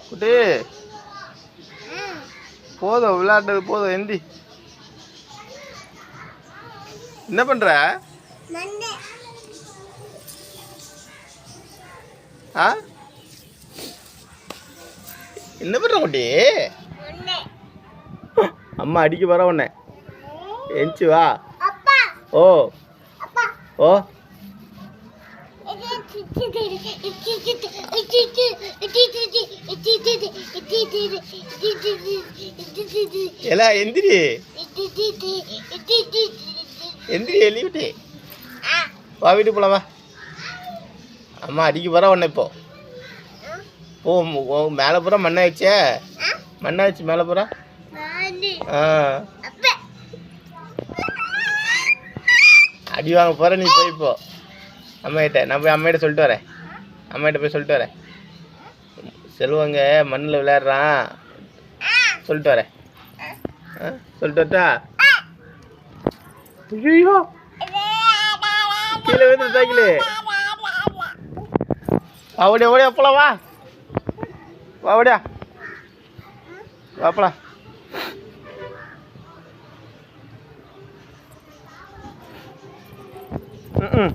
குட்டி போதும் விளையாடுறது போதும். எந்தி என்ன பண்ற? ஆ என்ன பண்ற குட்டி? அம்மா அடிக்க போற உன்னை. எஞ்சி வா. ஓ ஓ எலா எந்திரி எந்திரி எழுவிட்டு வா வீட்டுக்கு போலாம் வா. அம்மா அடிக்க போகிறா உன்னை இப்போ. ஓ மேலே பூரா மண்ணாயிடுச்சே. மண்ணாயிடுச்சு மேலே பூரா. ஆ அடி வாங்க போகிற நீ போய் இப்போ அம்மாகிட்ட. நான் போய் அம்மாகிட்ட சொல்லிட்டு வரேன். அம்மாகிட்ட போய் சொல்லிட்டு வரேன். செல்வங்க மண்ணில் விளையாடுறான் சொல்லிட்டு வரேன். சொல்லிட்டு வரட்டா? ஐயோ கீழே வந்து சைக்கிளு. ஓடியா ஓடியா போலாம் வா. வா ஓடியா வா போலாம். ம்